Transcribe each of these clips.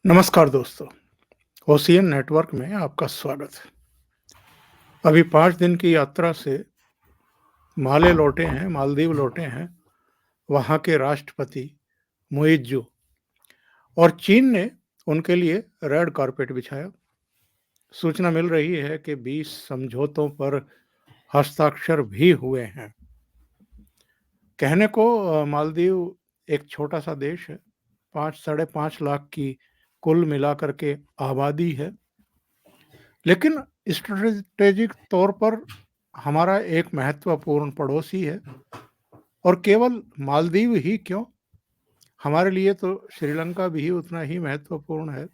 नमस्कार दोस्तों, ocean network में आपका स्वागत है। अभी 5 दिन की यात्रा से मालदीव लौटे हैं वहाँ के राष्ट्रपति मुइज़्ज़ू और चीन ने उनके लिए रेड कार्पेट बिछाया। सूचना मिल रही है कि 20 समझौतों पर हस्ताक्षर भी हुए हैं। कहने को मालदीव एक छोटा-सा देश है, 5 साढ़े 5 लाख की कुल मिलाकर के आबादी है। लेकिन स्ट्रैटेजिक तौर पर हमारा एक महत्वपूर्ण पड़ोसी है और केवल मालदीव ही क्यों, हमारे लिए तो श्रीलंका भी उतना ही महत्वपूर्ण है,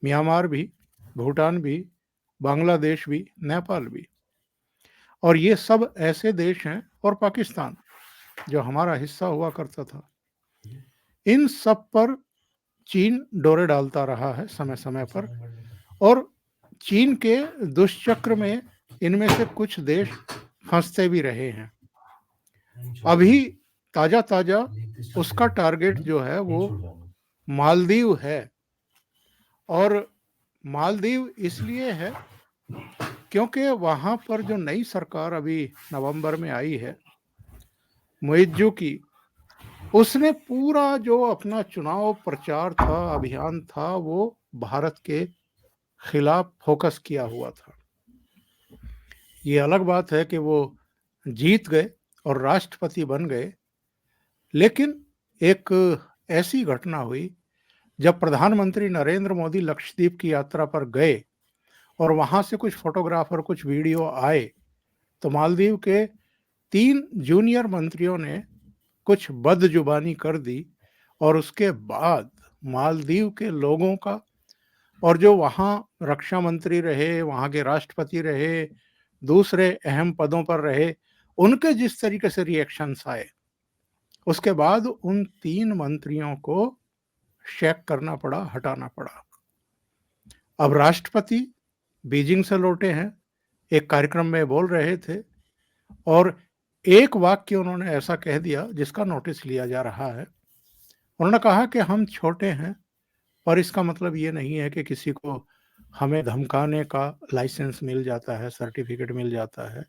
म्यांमार भी, भूटान भी, बांग्लादेश भी, नेपाल भी। और ये सब ऐसे देश हैं और पाकिस्तान, जो हमारा हिस्सा हुआ करता था। इन सब पर चीन डोरे डालता रहा है समय-समय पर और चीन के दुष्चक्र में इनमें से कुछ देश फंसते भी रहे हैं। अभी ताज़ा-ताज़ा उसका टारगेट जो है वो मालदीव है और मालदीव इसलिए है क्योंकि वहाँ पर जो नई सरकार अभी नवंबर में आई है, मुइज़्ज़ू की, उसने पूरा जो अपना चुनाव प्रचार था, अभियान था, वो भारत के खिलाफ फोकस किया हुआ था। ये अलग बात है कि वो जीत गए और राष्ट्रपति बन गए, लेकिन एक ऐसी घटना हुई जब प्रधानमंत्री नरेंद्र मोदी लक्षद्वीप की यात्रा पर गए और वहाँ से कुछ फ़ोटोग्राफ और कुछ वीडियो आए, तो मालदीव के 3 जूनियर मंत्रियों ने कुछ बदजुबानी कर दी और उसके बाद मालदीव के लोगों का और जो वहाँ रक्षा मंत्री रहे, वहाँ के राष्ट्रपति रहे, दूसरे अहम पदों पर रहे, उनके जिस तरीके से रिएक्शंस आए, उसके बाद उन 3 मंत्रियों को शैक करना पड़ा, हटाना पड़ा। अब राष्ट्रपति बीजिंग से लौटे हैं, एक कार्यक्रम में बोल रहे थे और एक वाक्य उन्होंने ऐसा कह दिया जिसका नोटिस लिया जा रहा है। उन्होंने कहा कि हम छोटे हैं, पर इसका मतलब ये नहीं है कि किसी को हमें धमकाने का लाइसेंस मिल जाता है, सर्टिफिकेट मिल जाता है।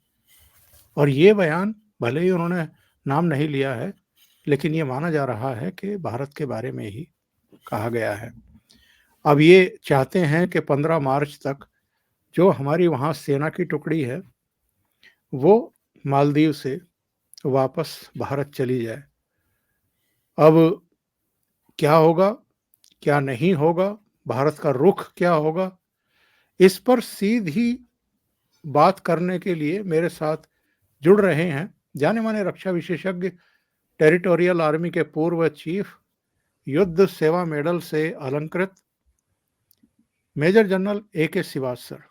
और ये बयान भले ही उन्होंने नाम नहीं लिया है, लेकिन ये माना जा रहा है कि भारत के बारे में ही कहा गया है। अब ये चाहते हैं कि 15 मार्च तक जो हमारी वहाँ सेना की टुकड़ी है, वो मालदीव से वापस भारत चली जाए। अब क्या होगा, क्या नहीं होगा, भारत का रुख क्या होगा, इस पर सीधी बात करने के लिए मेरे साथ जुड़ रहे हैं जाने-माने रक्षा विशेषज्ञ, टेरिटोरियल आर्मी के पूर्व चीफ, युद्ध सेवा मेडल से अलंकृत major general A K. Sivach sir.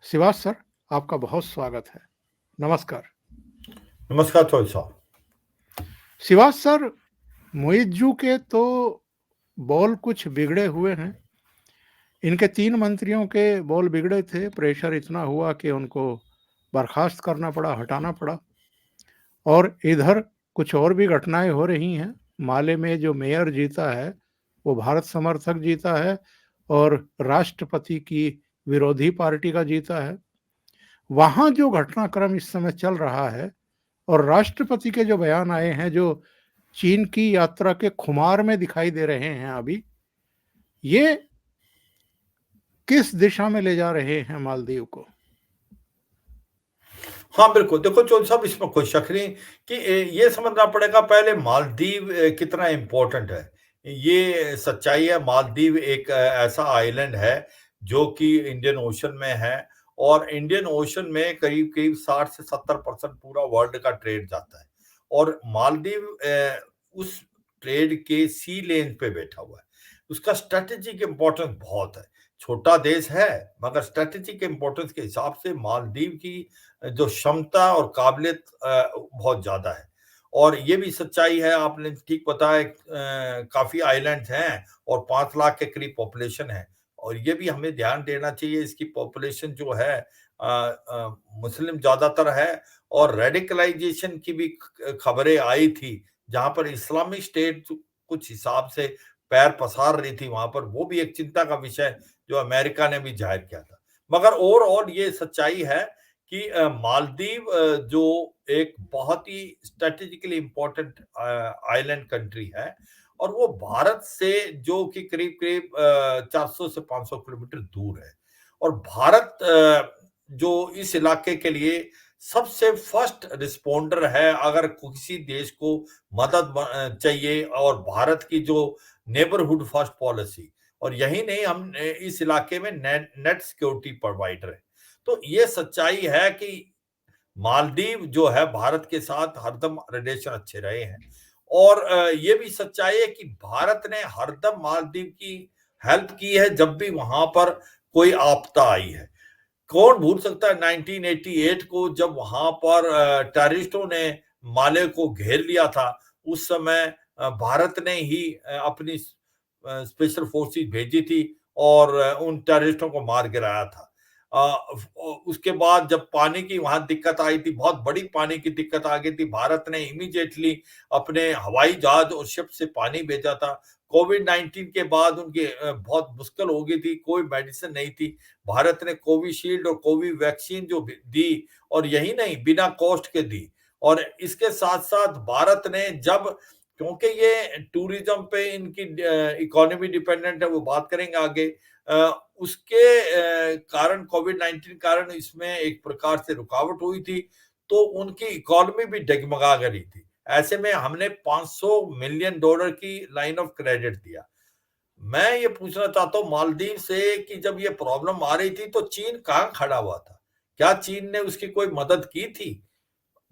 Sivach sir, आपका बहुत स्वागत है। नमस्कार। नमस्कार थोल साहब। सिवाच सर, मुइज़्ज़ू के तो बॉल कुछ बिगड़े हुए हैं। इनके 3 मंत्रियों के बॉल बिगड़े थे, प्रेशर इतना हुआ कि उनको बर्खास्त करना पड़ा, हटाना पड़ा। और इधर कुछ और भी घटनाएं हो रही हैं। माले में जो मेयर जीता है, वो भारत समर्थक जीता है और राष्ट्रपति की विरोधी पार्टी का जीता है। वहाँ जो घटनाक्रम इस समय चल रहा है और राष्ट्रपति के जो बयान आए हैं, जो चीन की यात्रा के खुमार में दिखाई दे रहे हैं अभी, ये किस दिशा में ले जा रहे हैं मालदीव को? हाँ, बिल्कुल। देखो चोल साहब, इसमें कोई शक नहीं कि ये समझना पड़ेगा पहले मालदीव कितना इम्पोर्टेंट है। ये सच्चाई है, मालदीव एक ऐसा आइलैंड है जो कि इंडियन ओशन में है और इंडियन ओशन में करीब-करीब 60 से 70% पूरा वर्ल्ड का ट्रेड जाता है और मालदीव उस ट्रेड के सी लेन पे बैठा हुआ है। उसका स्ट्रैटेजिक इम्पोर्टेंस बहुत है। छोटा देश है, मगर स्ट्रैटेजिक इम्पोर्टेंस के हिसाब से मालदीव की जो क्षमता और काबिलियत बहुत ज़्यादा है। और ये भी सच्चाई है, आपने ठीक बताया, काफ़ी आइलैंड्स हैं और 5 लाख के करीब पॉपुलेशन है। और ये भी हमें ध्यान देना चाहिए, इसकी पॉपुलेशन जो है मुस्लिम ज़्यादातर है और रेडिकलाइज़ेशन की भी खबरें आई थी, जहाँ पर इस्लामिक स्टेट कुछ हिसाब से पैर पसार रही थी वहां पर, वो भी एक चिंता का विषय जो अमेरिका ने भी जाहिर किया था। मगर ओवरऑल ये सच्चाई है कि मालदीव जो एक बहुत ही स्ट्रेटेजिकली इंपॉर्टेंट आइलैंड कंट्री है, और वो भारत से जो कि करीब-करीब 400 से 500 किलोमीटर दूर है। और भारत जो इस इलाके के लिए सबसे फर्स्ट रिस्पॉन्डर है, अगर किसी देश को मदद चाहिए, और भारत की जो नेबरहुड फर्स्ट पॉलिसी, और यही नहीं, हम इस इलाके में नेट सिक्योरिटी प्रोवाइडर है। तो ये सच्चाई है कि मालदीव जो है भारत के साथ हरदम रिलेशन अच्छे रहे हैं, और ये भी सच्चाई है कि भारत ने हरदम मालदीव की हेल्प की है जब भी वहां पर कोई आपदा आई है। कौन भूल सकता है 1988 को, जब वहां पर टेररिस्टों ने माले को घेर लिया था। उस समय भारत ने ही अपनी स्पेशल फोर्सेस भेजी थी, और उन टेररिस्टों को मार गिराया था। उसके बाद जब पानी की वहां दिक्कत आई थी, बहुत बड़ी पानी की दिक्कत आ गई थी, भारत ने इमीडिएटली अपने हवाई जहाज और शिप से पानी भेजा था। कोविड-19 के बाद उनकी बहुत मुश्किल हो गई थी, कोई मेडिसिन नहीं थी। भारत ने कोविशील्ड और कोवैक्सीन जो दी, और यही नहीं, बिना कॉस्ट के दी। और इसके साथ-साथ भारत ने जब, क्योंकि ये टूरिज्म पे इनकी इकोनॉमी डिपेंडेंट है, वो बात करेंगे आगे। उसके कारण, कोविड-19 कारण इसमें एक प्रकार से रुकावट हुई थी, तो उनकी इकोनॉमी भी डगमगा गई थी। ऐसे में हमने $500 मिलियन की लाइन ऑफ क्रेडिट दिया। मैं ये पूछना चाहता हूँ मालदीव से कि जब ये प्रॉब्लम आ रही थी तो चीन कहाँ खड़ा हुआ था? क्या चीन ने उसकी कोई मदद की थी?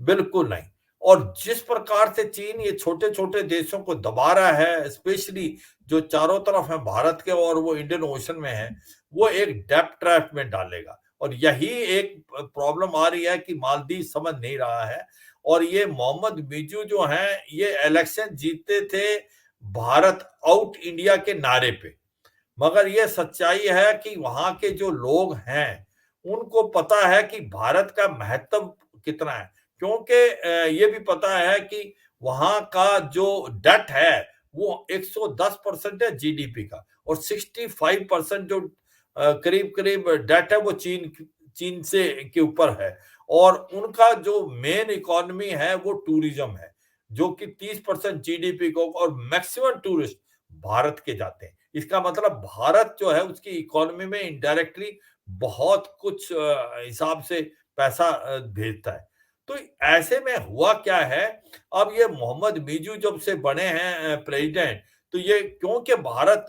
बिल्कुल नहीं। और जिस प्रकार से चीन ये छोटे-छोटे देशों को दबा रहा है, स्पेशली जो चारों तरफ है भारत के, और वो इंडियन ओशन में है, वो एक डेब्ट ट्रैप में डालेगा। और यही एक प्रॉब्लम आ रही है कि मालदीव समझ नहीं रहा है। और ये मोहम्मद मिजू जो हैं, ये इलेक्शन जीतते थे भारत आउट इंडिया के नारे पे। मगर ये सच्चाई है कि वहां के जो लोग हैं, उनको पता है कि भारत का महत्व कितना है। क्योंकि ये भी पता है कि वहां का जो डेट है, वो 110% है जीडीपी का, और 65% जो करीब-करीब डेट है, वो चीन से के ऊपर है। और उनका जो मेन इकोनॉमी है, वो टूरिज्म है, जो कि 30% जीडीपी को, और मैक्सिमम टूरिस्ट भारत के जाते हैं। इसका मतलब भारत जो है उसकी इकोनॉमी में इनडायरेक्टली बहुत कुछ हिसाब से पैसा भेजता है। तो ऐसे में हुआ क्या है, अब ये मोहम्मद मिजू जब से बने हैं प्रेसिडेंट, तो ये क्योंकि भारत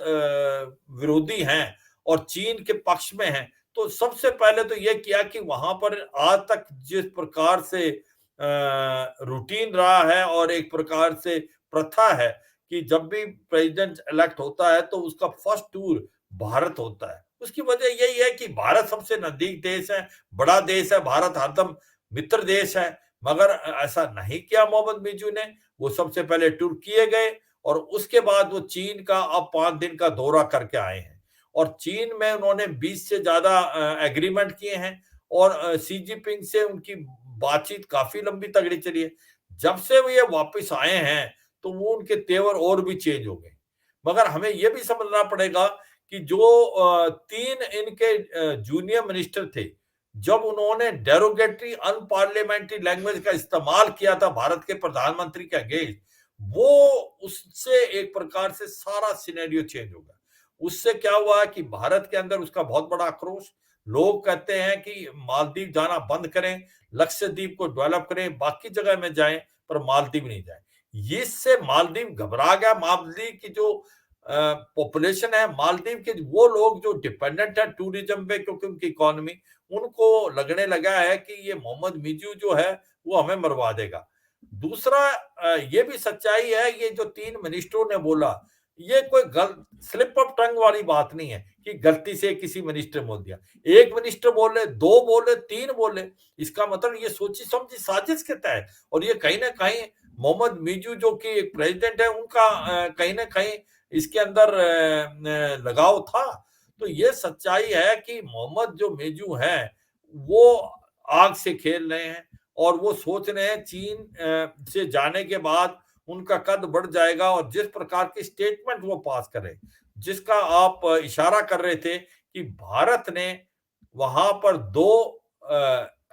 विरोधी हैं और चीन के पक्ष में हैं, तो सबसे पहले तो ये किया कि वहां पर आज तक जिस प्रकार से रूटीन रहा है, और एक प्रकार से प्रथा है कि जब भी प्रेसिडेंट इलेक्ट होता है तो उसका फर्स्ट टूर भारत होता है। उसकी वजह यही है कि भारत सबसे नजदीक देश है, बड़ा देश है, भारत हरदम मित्र देश है। मगर ऐसा नहीं किया मोहम्मद मिर्जू ने। वो सबसे पहले तुर्की गए, और उसके बाद वो चीन का अब 5 दिन का दौरा करके आए हैं। और चीन में उन्होंने 20 से ज्यादा एग्रीमेंट किए हैं, और शी जिनपिंग से उनकी बातचीत काफी लंबी तगड़ी चली है। जब से वो ये वापस आए हैं, तो वो उनके तेवर और भी चेंज हो गए। मगर हमें ये भी समझना पड़ेगा कि जो 3 इनके जूनियर मिनिस्टर थे, जब उन्होंने डेरोगेटरी अनपार्लियामेंट्री लैंग्वेज का इस्तेमाल किया था भारत के प्रधानमंत्री के अगेंस्ट, वो उससे एक प्रकार से सारा सिनेरियो चेंज हो गया। उससे क्या हुआ कि भारत के अंदर उसका बहुत बड़ा आक्रोश। लोग कहते हैं कि मालदीव जाना बंद करें, लक्षद्वीप को डेवलप करें, बाकी जगह में जाएं, पर मालदीव नहीं जाएं। इससे मालदीव घबरा गया। मालदीव की जो पॉपुलेशन है, मालदीव के वो लोग जो डिपेंडेंट है टूरिज्म पे, क्योंकि उनकी इकोनॉमी, उनको लगने लगा है कि ये मोहम्मद मिर्जू जो है वो हमें मरवा देगा। दूसरा ये भी सच्चाई है, ये जो 3 मिनिस्टरों ने बोला, ये कोई स्लिप ऑफ टंग वाली बात नहीं है कि गलती से किसी मिनिस्टर ने बोल दिया। 1 मिनिस्टर बोले, 2 बोले, 3 बोले, इसका मतलब ये सोची समझी साजिश के तहत। और ये कहीं ना कहीं मोहम्मद मिर्जू जो कि एक प्रेसिडेंट है, उनका कहीं ना कहीं इसके अंदर लगाव था। तो ये सच्चाई है कि मोहम्मद जो मिर्जू हैं, वो आग से खेल रहे हैं, और वो सोच रहे हैं चीन से जाने के बाद उनका कद बढ़ जाएगा और जिस प्रकार की स्टेटमेंट वो पास करें, जिसका आप इशारा कर रहे थे कि भारत ने वहां पर 2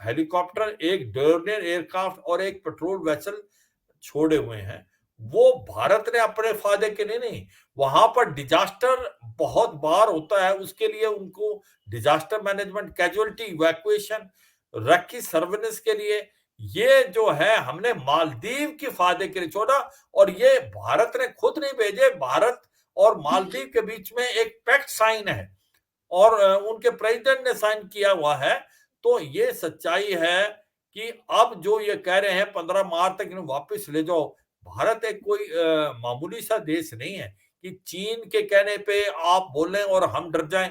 हेलीकॉप्टर, एक डोर्नियर एयरक्राफ्ट और एक पेट्रोल वेसल छोड़े हुए हैं। वो भारत ने अपने फायदे के लिए नहीं, वहां पर डिजास्टर बहुत बार होता है, उसके लिए उनको डिजास्टर मैनेजमेंट, कैजुअलिटी इवैक्यूएशन, रख की सर्विलेंस के लिए ये जो है हमने मालदीव के फायदे के लिए छोड़ा। और ये भारत ने खुद नहीं भेजे, भारत और मालदीव के बीच में एक पैक्ट साइन है और उनके प्रेसिडेंट ने साइन किया हुआ है। तो ये सच्चाई है कि अब जो ये कह रहे हैं 15 मार्च तक इन्हें वापस ले जाओ, भारत एक कोई मामूली सा देश नहीं है कि चीन के कहने पे आप बोलें और हम डर जाएं।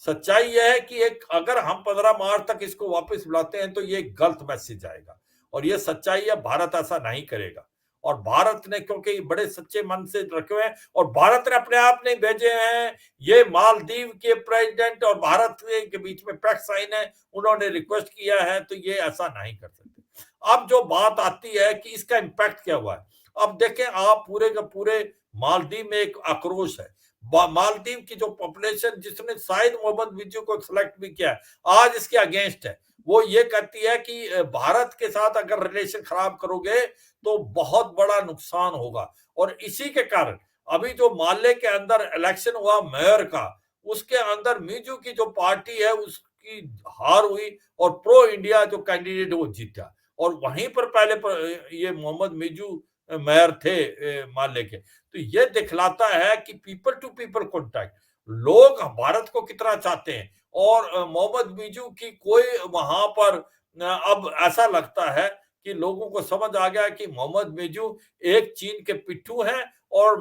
सच्चाई यह है कि एक अगर हम 15 मार्च तक इसको वापस बुलाते हैं तो ये गलत मैसेज आएगा और ये सच्चाई है, भारत ऐसा नहीं करेगा। और भारत ने क्योंकि बड़े सच्चे मन से रखे हुए हैं और भारत ने अपने आप नहीं भेजे हैं, ये मालदीव के प्रेसिडेंट और भारत के बीच में पैक्ट साइन है, उन्होंने रिक्वेस्ट किया है, तो ये ऐसा नहीं कर सकते। अब जो बात आती है कि इसका इम्पैक्ट क्या हुआ है, अब देखें आप पूरे का पूरे मालदीव में एक आक्रोश है। मालदीव की जो पॉपुलेशन जिसने शायद मोहम्मद मिर्जू को सिलेक्ट भी किया है, आज इसके अगेंस्ट है। वो ये कहती है कि भारत के साथ अगर रिलेशन खराब करोगे तो बहुत बड़ा नुकसान होगा। और इसी के कारण अभी जो माले के अंदर इलेक्शन हुआ मेयर का, उसके अंदर मिर्जू की जो पार्टी है उसकी हार हुई और प्रो इंडिया जो कैंडिडेट वो जीता। और वहीं पर पहले पर ये मोहम्मद मिर्जू मेयर थे माले के। तो ये दिखलाता है कि पीपल टू पीपल कॉन्टैक्ट, लोग भारत को कितना चाहते हैं। और मोहम्मद मिर्जू की कोई वहां पर अब ऐसा लगता है कि लोगों को समझ आ गया कि मोहम्मद मिर्जू एक चीन के पिट्ठू हैं और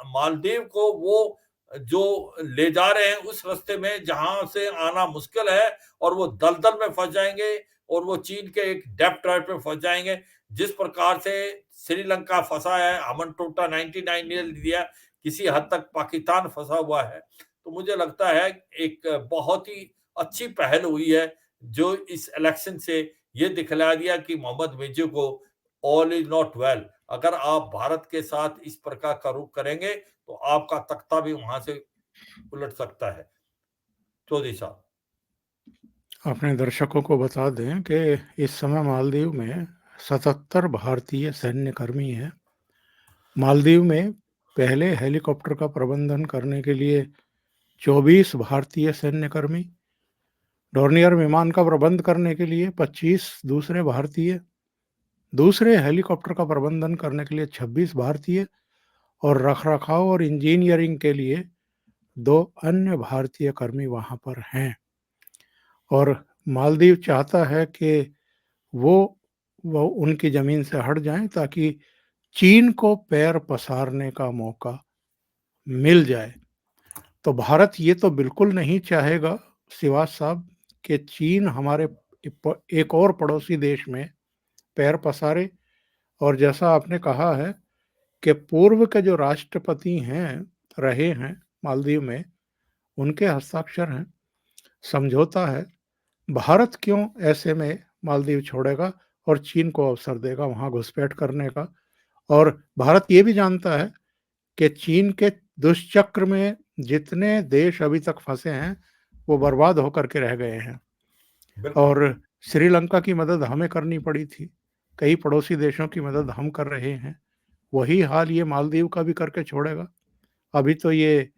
मालदीव को वो जो ले जा रहे हैं उस रास्ते में जहां से आना मुश्किल है और वो दलदल में फंस जाएंगे और वो चीन के एक डेप्थ ट्रैप में फंस जाएंगे। जिस प्रकार से श्रीलंका फंसा है, हमनटोटा 99 ने दिया, किसी हद तक पाकिस्तान फंसा हुआ है। तो मुझे लगता है एक बहुत ही अच्छी पहल हुई है जो इस इलेक्शन से ये दिखला दिया कि मोहम्मद मिर्जू को ऑल इज नॉट वेल। अगर आप भारत के साथ इस प्रकार का रुख करेंगे तो आपका तख्ता भी वहां से उलट सकता है। चौधरी साहब, अपने दर्शकों को बता दें कि इस समय मालदीव में 77 भारतीय सैन्य कर्मी हैं। मालदीव में पहले हेलीकॉप्टर का प्रबंधन करने के लिए 24 भारतीय सैन्य कर्मी, डोर्नियर विमान का प्रबंध करने के लिए 25 दूसरे भारतीय, दूसरे हेलीकॉप्टर का प्रबंधन करने के लिए 26 भारतीय और रखरखाव और इंजीनियरिंग के लिए 2 अन्य भारतीय कर्मी वहां पर हैं। और मालदीव चाहता है कि वो उनकी जमीन से हट जाएं ताकि चीन को पैर पसारने का मौका मिल जाए। तो भारत ये तो बिल्कुल नहीं चाहेगा श्रीवास साहब कि चीन हमारे एक और पड़ोसी देश में पैर पसारे। और जैसा आपने कहा है कि पूर्व के जो राष्ट्रपति हैं रहे हैं मालदीव में, उनके हस्ताक्षर हैं, समझौता है। भारत क्यों ऐसे में मालदीव छोड़ेगा और चीन को अवसर देगा वहां घुसपैठ करने का। और भारत ये भी जानता है कि चीन के दुष्चक्र में जितने देश अभी तक फंसे हैं वो बर्बाद होकर के रह गए हैं। बिल्कुल। और श्रीलंका की मदद हमें करनी पड़ी थी, कई पड़ोसी देशों की मदद हम कर रहे हैं, वही हाल ये मालदीव का भी करके छोड़ेगा। अभी तो ये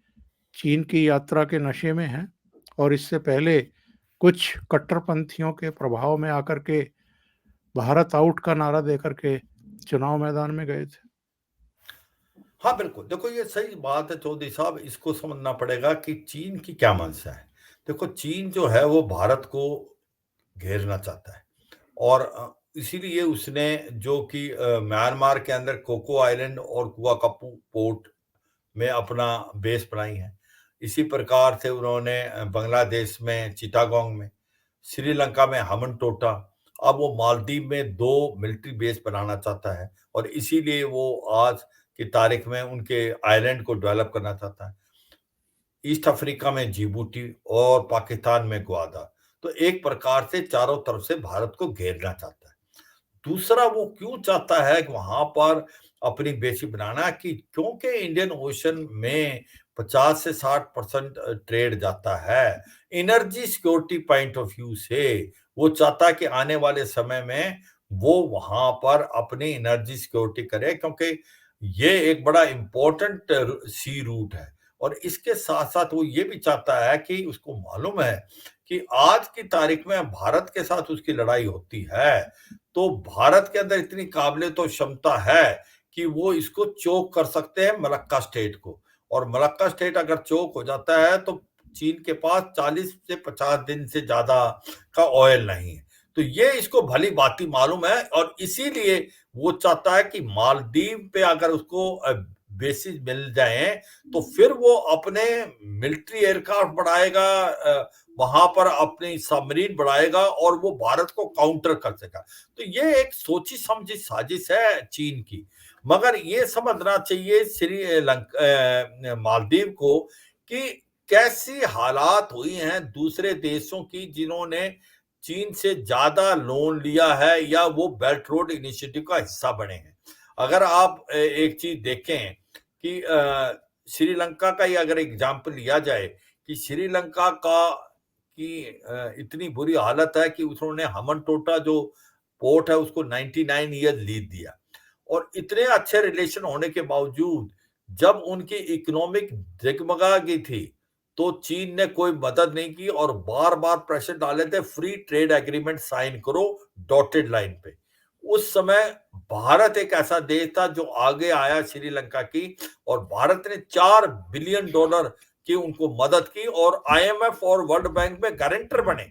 चीन की यात्रा के नशे में है और इससे पहले कुछ कट्टरपंथियों के प्रभाव में आकर के भारत आउट का नारा देकर के चुनाव मैदान में गए थे। हाँ, बिल्कुल। देखो ये सही बात है चौधरी साहब, इसको समझना पड़ेगा कि चीन की क्या मंशा है। देखो चीन जो है वो भारत को घेरना चाहता है और इसीलिए उसने जो कि म्यांमार के अंदर कोको आइलैंड और कुआकापू पोर्ट में अपना बेस बनाई है। इसी प्रकार से उन्होंने बांग्लादेश में चिटागोंग में, श्रीलंका में हमनटोटा, अब वो मालदीव में 2 मिलिट्री बेस बनाना चाहता है और इसीलिए वो आज की तारीख में उनके आइलैंड को डेवलप करना चाहता है। ईस्ट अफ्रीका में जिबूटी और पाकिस्तान में ग्वादा। तो एक प्रकार से चारों तरफ से भारत को घेरना चाहता है। दूसरा वो क्यों चाहता है कि वहां पर अपनी बेसिस बनाना कि क्योंकि इंडियन ओशन में 50 से 60% ट्रेड जाता है, energy security point of view से वो चाहता है कि आने वाले समय में वो वहां पर अपनी एनर्जी सिक्योरिटी करे, क्योंकि ये एक बड़ा इंपॉर्टेंट सी रूट है। और इसके साथ साथ वो ये भी चाहता है कि उसको मालूम है कि आज की तारीख में भारत के साथ उसकी लड़ाई होती है, तो भारत के अंदर इतनी काबिलियत और क्षमता है कि वो इसको चोक कर सकते हैं मलक्का स्टेट को। और मलक्का स्टेट अगर चोक हो जाता है तो चीन के पास 40 से 50 दिन से ज्यादा का ऑयल नहीं है। तो ये इसको भली भांति मालूम है, और इसीलिए वो चाहता है कि मालदीव पे अगर उसको बेसिस मिल जाए तो फिर वो अपने मिलिट्री एयरक्राफ्ट बढ़ाएगा, वहां पर अपनी सबमरीन बढ़ाएगा और वो भारत को काउंटर कर सकेगा। तो ये एक सोची समझी साजिश है चीन की। मगर ये समझना चाहिए मालदीव को कि कैसी हालात हुई हैं दूसरे देशों की जिन्होंने चीन से ज्यादा लोन लिया है या वो बेल्ट रोड इनिशिएटिव का हिस्सा बने हैं। अगर आप एक चीज देखें कि श्रीलंका का ही अगर एग्जाम्पल लिया जाए कि श्रीलंका का की इतनी बुरी हालत है कि उन्होंने हम्बनटोटा जो पोर्ट है उसको 99 ईयर लीज दिया, और इतने अच्छे रिलेशन होने के बावजूद जब उनकी इकोनॉमिक जगमगा गई थी तो चीन ने कोई मदद नहीं की और बार बार प्रेशर डाले थे, फ्री ट्रेड एग्रीमेंट साइन करो डॉटेड लाइन पे। उस समय भारत एक ऐसा देश था जो आगे आया श्रीलंका की, और भारत ने $4 बिलियन की उनको मदद की और आईएमएफ और वर्ल्ड बैंक में गारंटर बने।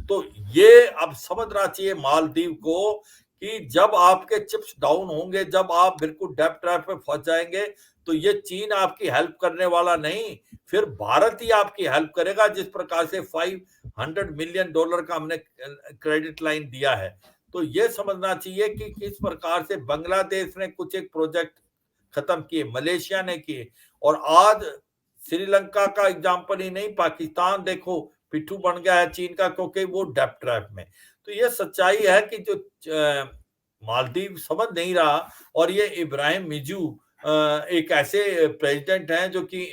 तो ये अब समझना चाहिए मालदीव को कि जब आपके चिप्स डाउन होंगे, जब आप बिल्कुल डेब्ट ट्रैप में फंस जाएंगे, तो ये चीन आपकी हेल्प करने वाला नहीं, फिर भारत ही आपकी हेल्प करेगा। जिस प्रकार से $500 मिलियन का हमने क्रेडिट लाइन दिया है, तो ये समझना चाहिए कि किस प्रकार से बांग्लादेश ने कुछ एक प्रोजेक्ट खत्म किए, मलेशिया ने किए, और आज श्रीलंका का एग्जाम्पल ही नहीं, पाकिस्तान देखो पिट्ठू बन गया है चीन का, क्योंकि वो डेब्ट ट्रैप में। तो ये सच्चाई है कि जो मालदीव समझ नहीं रहा, और ये इब्राहिम मिजू एक ऐसे प्रेसिडेंट हैं जो कि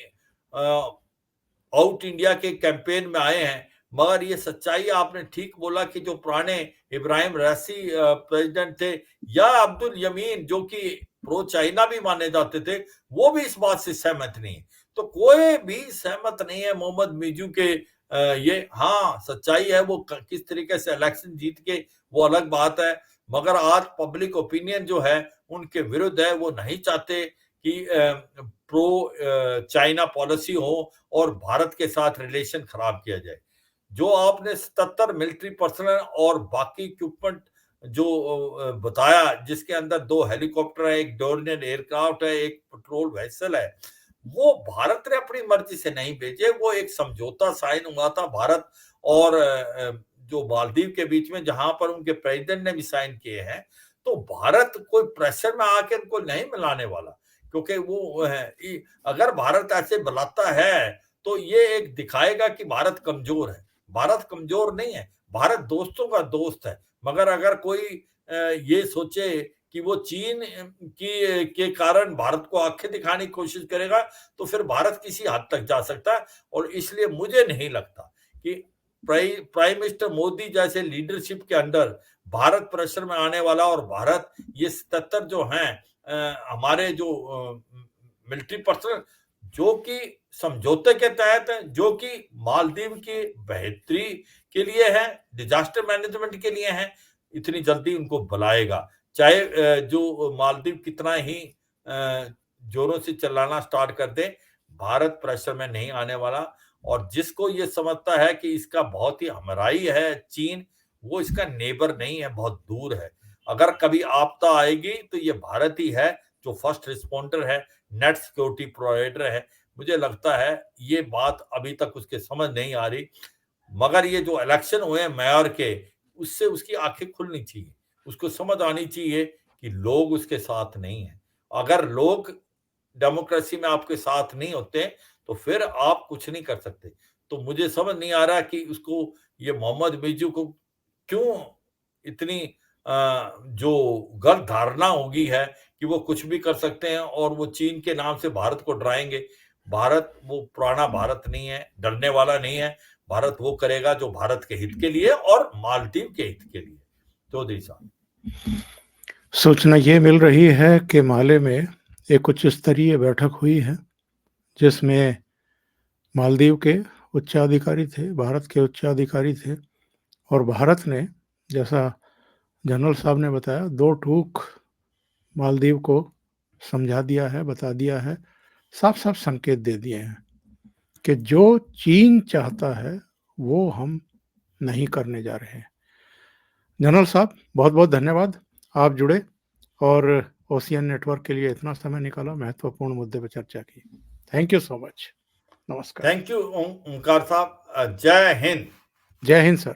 आउट इंडिया के कैंपेन में आए हैं। मगर ये सच्चाई आपने ठीक बोला कि जो पुराने इब्राहिम रैसी प्रेसिडेंट थे, या अब्दुल यमीन जो कि प्रो चाइना भी माने जाते थे, वो भी इस बात से सहमत नहीं है। तो कोई भी सहमत नहीं है मोहम्मद मिजू के ये। हाँ, सच्चाई है वो किस तरीके से इलेक्शन जीत के, वो अलग बात है। मगर आज पब्लिक ओपिनियन जो है उनके विरुद्ध है, वो नहीं चाहते कि प्रो चाइना पॉलिसी हो और भारत के साथ रिलेशन खराब किया जाए। जो आपने 77 मिलिट्री पर्सनल और बाकी इक्विपमेंट जो बताया, जिसके अंदर 2 हेलीकॉप्टर है, एक डोर्नियर एयरक्राफ्ट है, एक पेट्रोल वेसल है, वो भारत ने अपनी मर्जी से नहीं भेजे। वो एक समझौता साइन हुआ था भारत और जो मालदीव के बीच में, जहां पर उनके प्रेसिडेंट ने भी साइन किए हैं। तो भारत कोई प्रेशर में आके उनको नहीं मिलाने वाला, क्योंकि वो है अगर भारत ऐसे बुलाता है तो ये एक दिखाएगा कि भारत कमजोर है। भारत कमजोर नहीं है, भारत दोस्तों का दोस्त है। मगर अगर कोई ये सोचे कि वो चीन की के कारण भारत को आंखें दिखाने की कोशिश करेगा, तो फिर भारत किसी हद तक जा सकता है। और इसलिए मुझे नहीं लगता कि प्राइम मिनिस्टर मोदी जैसे लीडरशिप के अंडर भारत प्रेशर में आने वाला, और भारत ये 77 जो हैं हमारे जो मिलिट्री पर्सनल जो कि समझौते के तहत है, जो कि मालदीव की बेहतरी के लिए है, डिजास्टर मैनेजमेंट के लिए है, इतनी जल्दी उनको बुलाएगा। चाहे जो मालदीव कितना ही जोरों से चिल्लाना स्टार्ट कर दे, भारत प्रेशर में नहीं आने वाला। और जिसको ये समझता है कि इसका बहुत ही हमराई है चीन, वो इसका नेबर नहीं है, बहुत दूर है। अगर कभी आपदा आएगी तो ये भारत ही है जो फर्स्ट रिस्पॉन्डर है, नेट सिक्योरिटी प्रोवाइडर है। मुझे लगता है ये बात अभी तक उसके समझ नहीं आ रही। मगर ये जो इलेक्शन हुए हैं मेयर के, उससे उसकी आंखें खुलनी चाहिए, उसको समझ आनी चाहिए कि लोग उसके साथ नहीं है। अगर लोग डेमोक्रेसी में आपके साथ नहीं होते तो फिर आप कुछ नहीं कर सकते। तो मुझे समझ नहीं आ रहा कि उसको ये मोहम्मद मिर्जू को क्यों इतनी जो गलत धारणा होगी है कि वो कुछ भी कर सकते हैं और वो चीन के नाम से भारत को डराएंगे। भारत वो पुराना भारत नहीं है, डरने वाला नहीं है। भारत वो करेगा जो भारत के हित के लिए और मालदीव के हित के लिए। चौधरी साहब, सूचना ये मिल रही है कि माले में एक उच्च स्तरीय बैठक हुई है जिसमें मालदीव के उच्चाधिकारी थे, भारत के उच्चाधिकारी थे, और भारत ने, जैसा जनरल साहब ने बताया, दो टूक मालदीव को समझा दिया है, बता दिया है, साफ साफ संकेत दे दिए हैं कि जो चीन चाहता है वो हम नहीं करने जा रहे हैं। जनरल साहब, बहुत बहुत धन्यवाद, आप जुड़े और ओशियन नेटवर्क के लिए इतना समय निकाला, महत्वपूर्ण मुद्दे पर चर्चा की। Thank you so much. नमस्कार। थैंक यू ओंकार साहब। जय हिंद। जय हिंद सर।